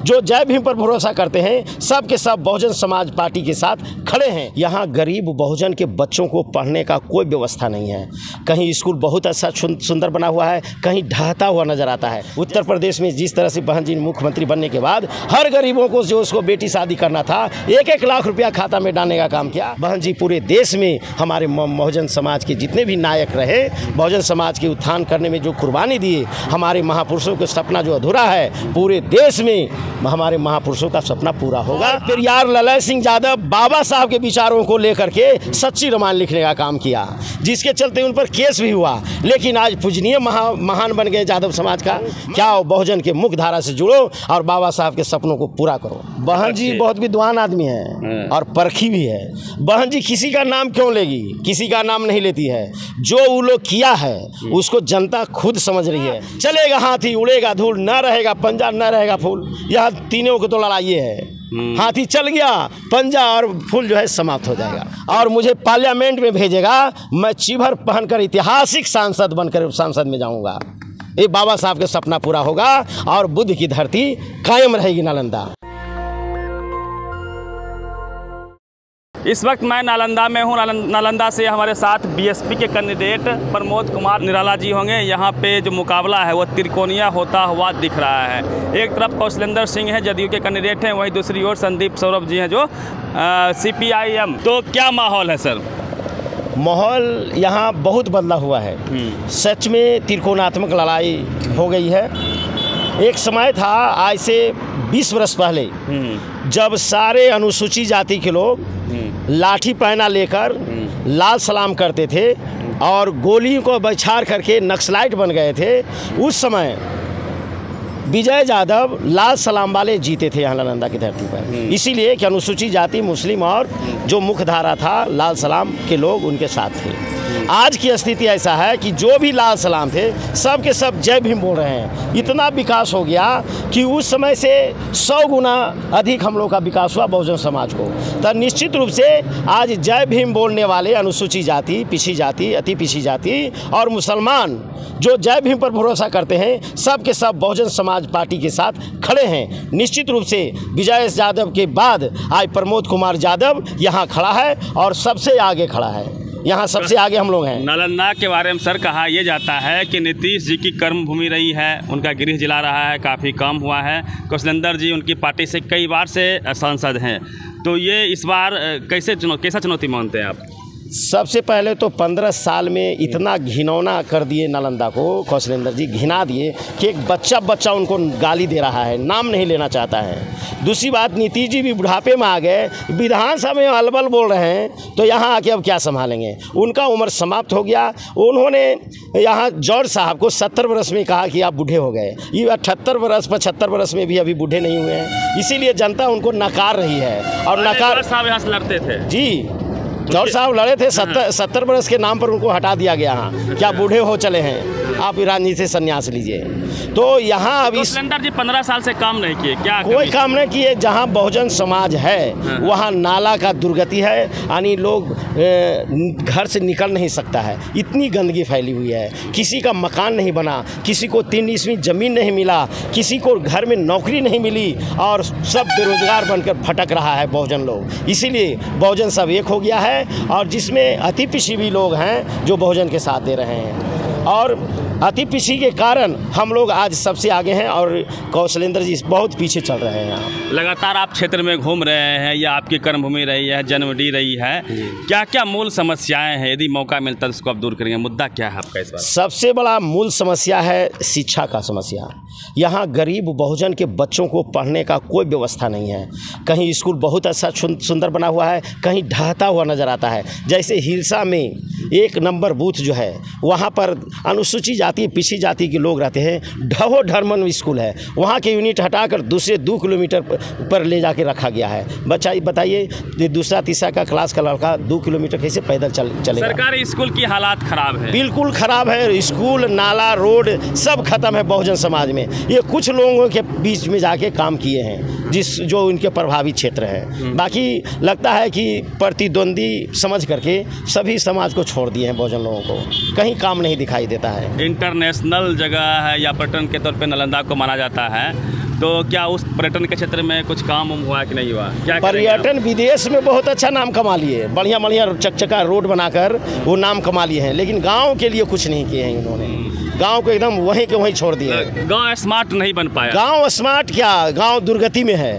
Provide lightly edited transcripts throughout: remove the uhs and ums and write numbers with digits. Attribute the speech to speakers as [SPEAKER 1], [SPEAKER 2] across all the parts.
[SPEAKER 1] जो जय भीम पर भरोसा करते हैं, सब के सब बहुजन समाज पार्टी के साथ खड़े हैं। यहाँ गरीब बहुजन के बच्चों को पढ़ने का कोई व्यवस्था नहीं है। कहीं स्कूल बहुत अच्छा सुंदर बना हुआ है, कहीं ढहता हुआ नजर आता है। उत्तर प्रदेश में जिस तरह से बहन जी मुख्यमंत्री बनने के बाद हर गरीबों को जो उसको बेटी शादी करना था 1-1 लाख रुपया खाता में डालने का काम किया। बहन जी पूरे देश में हमारे बहुजन समाज के जितने भी नायक रहे, बहुजन समाज के उत्थान करने में जो कुर्बानी दिए, हमारे महापुरुषों का सपना जो अधूरा है, पूरे देश में हमारे महापुरुषों का सपना पूरा होगा। पेरियार ललय सिंह यादव बाबा साहब के विचारों को लेकर के सच्ची रामायण लिखने का काम किया, जिसके चलते उन पर केस भी हुआ। लेकिन आज पूजनीय महान बन गए यादव समाज का। क्या बहुजन के मुख्य धारा से जुड़ो और बाबा साहब के सपनों को पूरा करो। बहन जी बहुत विद्वान आदमी है और परखी भी है। बहन जी किसी का नाम क्यों लेगी, किसी का नाम नहीं लेती है। जो वो लोग किया है उसको जनता खुद समझ रही है। चलेगा हाथी उड़ेगा धूल, न रहेगा पंजा न रहेगा फूल। यह तीनों को तो लड़ाई है। हाथी चल गया, पंजा और फूल जो है समाप्त हो जाएगा और मुझे पार्लियामेंट में भेजेगा। मैं चिभर पहनकर ऐतिहासिक सांसद बनकर सांसद में जाऊंगा। ये बाबा साहब का सपना पूरा होगा और बुद्ध की धरती कायम रहेगी नालंदा।
[SPEAKER 2] इस वक्त मैं नालंदा में हूँ। नालंदा से हमारे साथ बीएसपी के कैंडिडेट प्रमोद कुमार निराला जी होंगे। यहाँ पे जो मुकाबला है वो त्रिकोणीय होता हुआ दिख रहा है। एक तरफ कौशलेंद्र सिंह है, जदयू के कैंडिडेट हैं, वहीं दूसरी ओर संदीप सौरभ जी हैं जो CPIM। तो क्या माहौल है सर?
[SPEAKER 1] माहौल यहाँ बहुत बदला हुआ है। सच में त्रिकोणात्मक लड़ाई हो गई है। एक समय था आज से 20 वर्ष पहले, जब सारे अनुसूचित जाति के लोग लाठी पहना लेकर लाल सलाम करते थे और गोलियों को बौछार करके नक्सलाइट बन गए थे। उस समय विजय यादव लाल सलाम वाले जीते थे यहाँ नालंदा की धरती पर, इसीलिए कि अनुसूचित जाति, मुस्लिम और जो मुख्य धारा था लाल सलाम के लोग उनके साथ थे। आज की स्थिति ऐसा है कि जो भी लाल सलाम थे सब के सब जय भीम बोल रहे हैं। इतना विकास हो गया कि उस समय से 100 गुना अधिक हम लोग का विकास हुआ बहुजन समाज को। तो निश्चित रूप से आज जय भीम बोलने वाले अनुसूचित जाति, पिछड़ी जाति, अति पिछड़ी जाति और मुसलमान जो जय भीम पर भरोसा करते हैं, सब के सब बहुजन समाज पार्टी के साथ खड़े हैं। निश्चित रूप से विजय यादव के बाद आज प्रमोद कुमार यादव यहाँ खड़ा है और सबसे आगे खड़ा है। यहाँ सबसे आगे हम लोग हैं।
[SPEAKER 2] नालंदा के बारे में सर कहा यह जाता है कि नीतीश जी की कर्मभूमि रही है, उनका गृह जिला रहा है, काफ़ी कम हुआ है। कौशलेंद्र जी उनकी पार्टी से कई बार से सांसद हैं, तो ये इस बार कैसा चुनौती मानते हैं आप?
[SPEAKER 1] सबसे पहले तो 15 साल में इतना घिनौना कर दिए नालंदा को कौशलेंद्र जी, घिना दिए कि एक बच्चा उनको गाली दे रहा है, नाम नहीं लेना चाहता है। दूसरी बात, नीतीश जी भी बुढ़ापे में आ गए, विधानसभा में अलबल बोल रहे हैं, तो यहाँ आके अब क्या संभालेंगे? उनका उम्र समाप्त हो गया। उन्होंने यहाँ जॉर्ज साहब को 70 वर्ष में कहा कि आप बूढ़े हो गए। ये 78 वर्ष 75 वर्ष में भी अभी बूढ़े नहीं हुए हैं, इसीलिए जनता उनको नकार रही है। और नकार
[SPEAKER 2] साहब यहाँ से लड़ते थे जी,
[SPEAKER 1] जॉर्ज साहब लड़े थे। 70 वर्ष के नाम पर उनको हटा दिया गया। हाँ, क्या बूढ़े हो चले हैं आप, राजनीति से संन्यास लीजिए। तो यहाँ अभी
[SPEAKER 2] कौशलेंद्र जी 15 साल से काम नहीं किए, क्या
[SPEAKER 1] कोई काम नहीं किए। जहाँ बहुजन समाज है वहाँ नाला का दुर्गति है, यानी लोग घर से निकल नहीं सकता है, इतनी गंदगी फैली हुई है। किसी का मकान नहीं बना, किसी को 3 ईस्वी ज़मीन नहीं मिला, किसी को घर में नौकरी नहीं मिली और सब बेरोजगार बनकर भटक रहा है बहुजन लोग। इसीलिए बहुजन सब एक हो गया है और जिसमें अति पिछड़ी भी लोग हैं जो बहुजन के साथ दे रहे हैं। और अति पिछड़ी के कारण हम लोग आज सबसे आगे हैं और कौशलेंद्र जी बहुत पीछे चल रहे हैं।
[SPEAKER 2] लगातार आप क्षेत्र में घूम रहे हैं, या आपकी कर्मभूमि रही है, जन्मडी रही है, क्या क्या मूल समस्याएं हैं? यदि मौका मिलता है उसको आप दूर करेंगे, मुद्दा क्या है आपका इस बार?
[SPEAKER 1] सबसे बड़ा मूल समस्या है शिक्षा का समस्या। यहाँ गरीब बहुजन के बच्चों को पढ़ने का कोई व्यवस्था नहीं है। कहीं स्कूल बहुत अच्छा सुंदर बना हुआ है, कहीं ढहता हुआ नज़र आता है। जैसे हिलसा में 1 नंबर बूथ जो है वहाँ पर अनुसूचित जाति, पिछड़ी जाति के लोग रहते हैं। ढर्मन स्कूल है, वहाँ के यूनिट हटाकर दूसरे 2 किलोमीटर पर ले जाके रखा गया है। बच्चा बताइए, दूसरा तीसरा का क्लास का लड़का 2 किलोमीटर कैसे पैदल चलेगा?
[SPEAKER 2] सरकारी स्कूल की हालात खराब है,
[SPEAKER 1] बिल्कुल खराब है। स्कूल, नाला, रोड सब खत्म है बहुजन समाज में। ये कुछ लोगों के बीच में जाके काम किए हैं जो उनके प्रभावित क्षेत्र है। बाकी लगता है कि प्रतिद्वंदी समझ करके सभी समाज को छोड़ दिए हैं बहुजन लोगों को, कहीं काम नहीं दिखाई देता है।
[SPEAKER 2] इंटरनेशनल जगह है या पर्यटन के तौर पे नालंदा को माना जाता है, तो क्या उस पर्यटन के क्षेत्र में कुछ काम हुआ कि नहीं हुआ? क्या
[SPEAKER 1] पर्यटन विदेश में बहुत अच्छा नाम कमा लिए, बढ़िया बढ़िया चकचका रोड बनाकर वो नाम कमा लिए हैं, लेकिन गांव के लिए कुछ नहीं किए हैं इन्होंने। गांव को एकदम वहीं के वहीं छोड़ दिए।
[SPEAKER 2] गांव स्मार्ट नहीं बन पाया।
[SPEAKER 1] गांव स्मार्ट क्या, गांव दुर्गति में है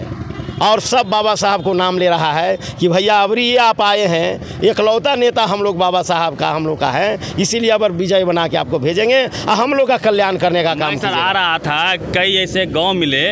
[SPEAKER 1] और सब बाबा साहब को नाम ले रहा है कि भैया अबरी ये आप आए हैं, एकलौता नेता हम लोग बाबा साहब का हम लोग का है, इसीलिए अब विजय बना के आपको भेजेंगे और हम लोग का कल्याण करने का काम
[SPEAKER 2] सर आ रहा था। कई ऐसे गांव मिले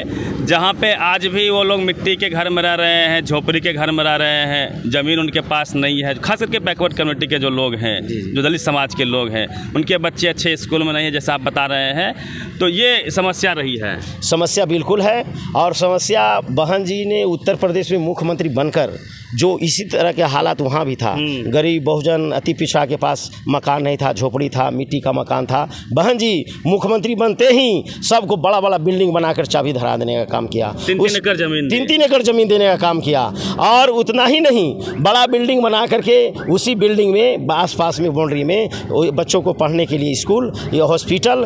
[SPEAKER 2] जहां पे आज भी वो लोग मिट्टी के घर में रह रहे हैं, झोपड़ी के घर में रह रहे हैं, ज़मीन उनके पास नहीं है। खास करके बैकवर्ड कम्युनिटी के जो लोग हैं, जो दलित समाज के लोग हैं, उनके बच्चे अच्छे स्कूल में नहीं है जैसा आप बता रहे हैं, तो ये समस्या रही है।
[SPEAKER 1] समस्या बिल्कुल है। और समस्या बहन जी ने उत्तर प्रदेश में मुख्यमंत्री बनकर जो इसी तरह के हालात वहाँ भी था, गरीब बहुजन अति पिछड़ा के पास मकान नहीं था, झोपड़ी था, मिट्टी का मकान था। बहन जी मुख्यमंत्री बनते ही सबको बड़ा बड़ा बिल्डिंग बनाकर चाबी धरा देने का काम किया।
[SPEAKER 2] 3-3 एकड़ जमीन,
[SPEAKER 1] 3-3 एकड़ जमीन देने का काम किया। और उतना ही नहीं, बड़ा बिल्डिंग बना करके उसी बिल्डिंग में आस पास में बाउंड्री में बच्चों को पढ़ने के लिए स्कूल या हॉस्पिटल,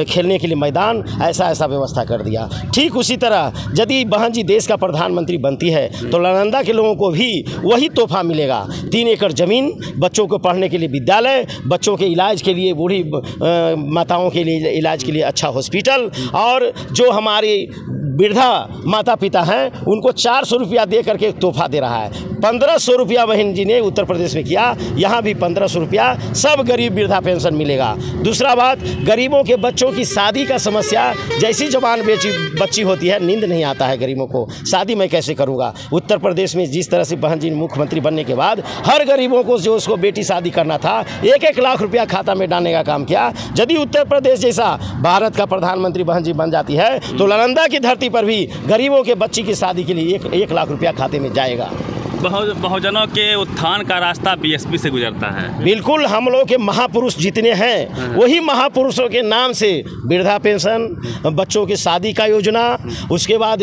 [SPEAKER 1] खेलने के लिए मैदान, ऐसा व्यवस्था कर दिया। ठीक उसी तरह यदि बहन जी देश का प्रधानमंत्री बनती है तो नालंदा के लोगों को भी वही तोहफा मिलेगा। 3 एकड़ जमीन, बच्चों को पढ़ने के लिए विद्यालय, बच्चों के इलाज के लिए, बूढ़ी माताओं के लिए इलाज के लिए अच्छा हॉस्पिटल, और जो हमारी वृद्धा माता पिता हैं उनको 400 रुपया दे करके तोहफा दे रहा है। 1500 रुपया बहन जी ने उत्तर प्रदेश में किया, यहाँ भी 1500 रुपया सब गरीब वृद्धा पेंशन मिलेगा। दूसरा बात, गरीबों के बच्चों की शादी का समस्या, जैसी जवान बच्ची होती है नींद नहीं आता है गरीबों को, शादी मैं कैसे करूँगा। उत्तर प्रदेश में जिस तरह से बहन जी मुख्यमंत्री बनने के बाद हर गरीबों को जो उसको बेटी शादी करना था 1-1 लाख रुपया खाता में डालने का काम किया। यदि उत्तर प्रदेश जैसा भारत का प्रधानमंत्री बहन जी बन जाती है तो नालंदा की धरती पर भी गरीबों के बच्ची की शादी के लिए 1 लाख रुपया खाते में जाएगा।
[SPEAKER 2] बहुजनों के उत्थान का रास्ता बीएसपी से गुजरता है।
[SPEAKER 1] बिल्कुल, हम लोग के महापुरुष जितने हैं वही महापुरुषों के नाम से वृद्धा पेंशन, बच्चों की शादी का योजना, उसके बाद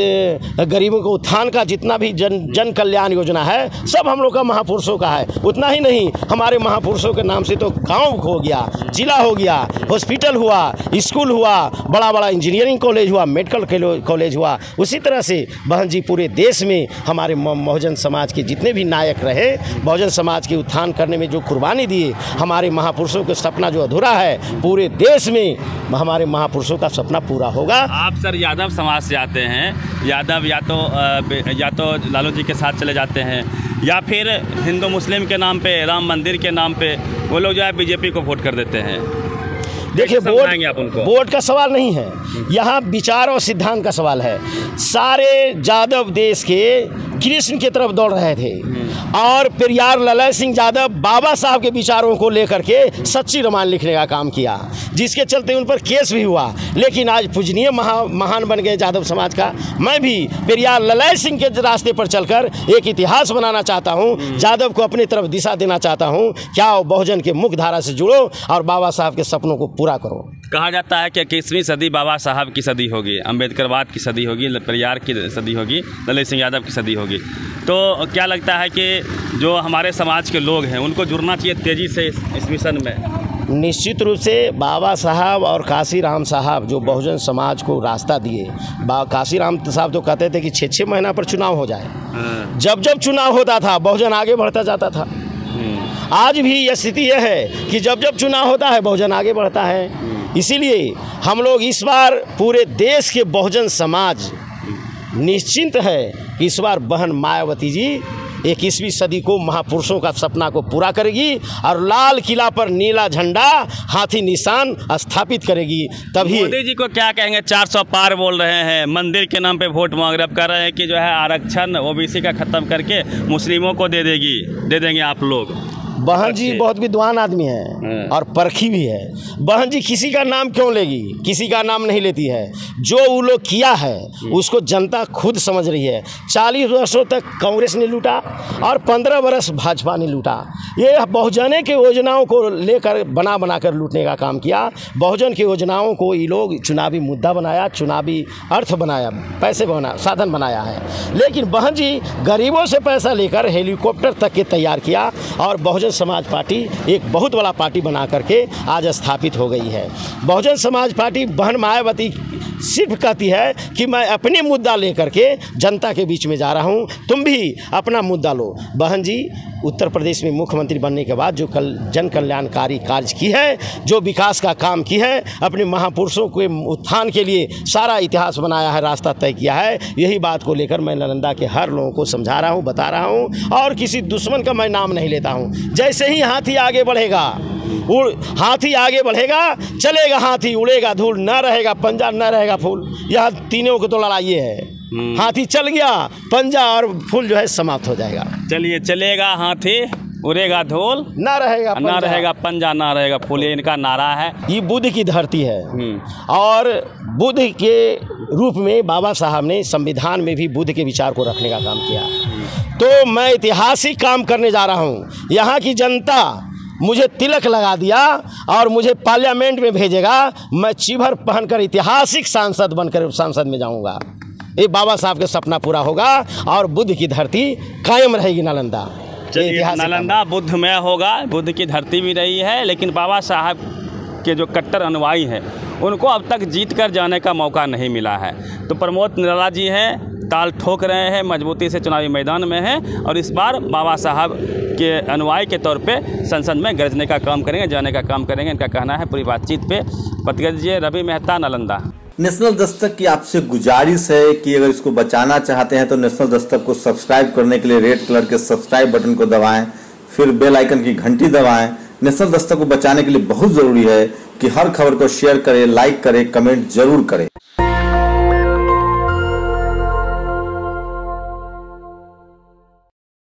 [SPEAKER 1] गरीबों के उत्थान का जितना भी जन कल्याण योजना है सब हम लोग का महापुरुषों का है। उतना ही नहीं, हमारे महापुरुषों के नाम से तो गाँव हो गया, जिला हो गया, हॉस्पिटल हुआ, स्कूल हुआ, बड़ा बड़ा इंजीनियरिंग कॉलेज हुआ, मेडिकल कॉलेज हुआ। उसी तरह से बहन जी पूरे देश में हमारे बहुजन समाज के जितने भी नायक रहे, बहुजन समाज के उत्थान करने में जो कुर्बानी दिए, हमारे महापुरुषों का सपना जो अधूरा है पूरे देश में हमारे महापुरुषों का सपना पूरा होगा।
[SPEAKER 2] आप सर यादव समाज से आते हैं, यादव या तो लालू जी के साथ चले जाते हैं या फिर हिंदू मुस्लिम के नाम पे, राम मंदिर के नाम पे वो लोग जो है बीजेपी को वोट कर देते हैं।
[SPEAKER 1] देखिए, वोट का सवाल नहीं है, यहाँ विचार और सिद्धांत का सवाल है। सारे यादव देश के कृष्ण की तरफ दौड़ रहे थे और पेरियार ललय सिंह यादव बाबा साहब के विचारों को लेकर के सच्ची रामायण लिखने का काम किया, जिसके चलते उन पर केस भी हुआ। लेकिन आज पूजनीय महान बन गए यादव समाज का। मैं भी पेरियार ललय सिंह के रास्ते पर चलकर एक इतिहास बनाना चाहता हूँ, यादव को अपनी तरफ दिशा देना चाहता हूँ। क्या बहुजन के मुख्य धारा से जुड़ो और बाबा साहब के सपनों को पूरा करो।
[SPEAKER 2] कहा जाता है कि 21वीं सदी बाबा साहब की सदी होगी, अम्बेडकरवाद की सदी होगी, पेरियार की सदी होगी, ललित सिंह यादव की सदी होगी। तो क्या लगता है कि जो हमारे समाज के लोग हैं उनको जुड़ना चाहिए तेज़ी से इस मिशन में?
[SPEAKER 1] निश्चित रूप से बाबा साहब और काशीराम साहब जो बहुजन समाज को रास्ता दिए, काशीराम साहब तो कहते थे कि 6-6 महीना पर चुनाव हो जाए। जब जब चुनाव होता था बहुजन आगे बढ़ता जाता था। आज भी यह स्थिति यह है कि जब जब चुनाव होता है बहुजन आगे बढ़ता है। इसीलिए हम लोग इस बार पूरे देश के बहुजन समाज निश्चिंत है कि इस बार बहन मायावती जी 21वीं सदी को महापुरुषों का सपना को पूरा करेगी और लाल किला पर नीला झंडा हाथी निशान स्थापित करेगी। तभी
[SPEAKER 2] मोदी जी को क्या कहेंगे? 400 पार बोल रहे हैं, मंदिर के नाम पे वोट मांग रहे, अब कह रहे हैं कि जो है आरक्षण ओबीसी का ख़त्म करके मुस्लिमों को दे देंगे आप लोग।
[SPEAKER 1] बहन जी बहुत विद्वान आदमी है और परखी भी है। बहन जी किसी का नाम क्यों लेगी? किसी का नाम नहीं लेती है। जो वो लोग किया है उसको जनता खुद समझ रही है। 40 वर्षों तक कांग्रेस ने लूटा और 15 वर्ष भाजपा ने लूटा। ये बहुजन के योजनाओं को लेकर बना कर लूटने का काम किया। बहुजन की योजनाओं को ये लोग चुनावी मुद्दा बनाया, चुनावी अर्थ बनाया, पैसे साधन बनाया है। लेकिन बहन जी गरीबों से पैसा लेकर हेलीकॉप्टर तक के तैयार किया और बहुजन समाज पार्टी एक बहुत बड़ा पार्टी बना करके आज स्थापित हो गई है। बहुजन समाज पार्टी बहन मायावती सिर्फ कहती है कि मैं अपने मुद्दा लेकर के जनता के बीच में जा रहा हूँ, तुम भी अपना मुद्दा लो। बहन जी उत्तर प्रदेश में मुख्यमंत्री बनने के बाद जो जन कल्याणकारी कार्य की है, जो विकास का काम की है, अपने महापुरुषों के उत्थान के लिए सारा इतिहास बनाया है, रास्ता तय किया है, यही बात को लेकर मैं नालंदा के हर लोगों को समझा रहा हूँ, बता रहा हूँ और किसी दुश्मन का मैं नाम नहीं लेता हूँ। जैसे ही हाथी आगे बढ़ेगा, हाथी आगे बढ़ेगा, चलेगा हाथी, उड़ेगा धूल, ना रहेगा पंजा, ना रहेगा फूल। यह तीनों को तो लड़ाई है। हाथी चल गया, पंजा और फूल जो है समाप्त हो जाएगा।
[SPEAKER 2] चलिए, चलेगा हाथी, उड़ेगा धूल, ना रहेगा पंजा, ना रहेगा फूल, ये इनका नारा है।
[SPEAKER 1] ये बुद्ध की धरती है और बुद्ध के रूप में बाबा साहब ने संविधान में भी बुद्ध के विचार को रखने का काम किया। तो मैं ऐतिहासिक काम करने जा रहा हूँ। यहाँ की जनता मुझे तिलक लगा दिया और मुझे पार्लियामेंट में भेजेगा, मैं चिभर पहनकर ऐतिहासिक सांसद बनकर संसद में जाऊंगा। ये बाबा साहब का सपना पूरा होगा और बुद्ध की धरती कायम रहेगी नालंदा।
[SPEAKER 2] नालंदा बुद्धमय होगा, बुद्ध की धरती भी रही है, लेकिन बाबा साहब के जो कट्टर अनुयायी हैं उनको अब तक जीत कर जाने का मौका नहीं मिला है। तो प्रमोद निराला जी हैं, ताल ठोक रहे हैं, मजबूती से चुनावी मैदान में हैं और इस बार बाबा साहब के अनुयायी के तौर पे संसद में गरजने का काम करेंगे, जाने का काम करेंगे, इनका कहना है। पूरी बातचीत पे प्रतिक्रिया रवि मेहता, नालंदा।
[SPEAKER 3] नेशनल दस्तक की आपसे गुजारिश है कि अगर इसको बचाना चाहते हैं तो नेशनल दस्तक को सब्सक्राइब करने के लिए रेड कलर के सब्सक्राइब बटन को दबाएं, फिर बेल आइकन की घंटी दबाएं। नेशनल दस्तक को बचाने के लिए बहुत जरूरी है कि हर खबर को शेयर करें, लाइक करें, कमेंट जरूर करें।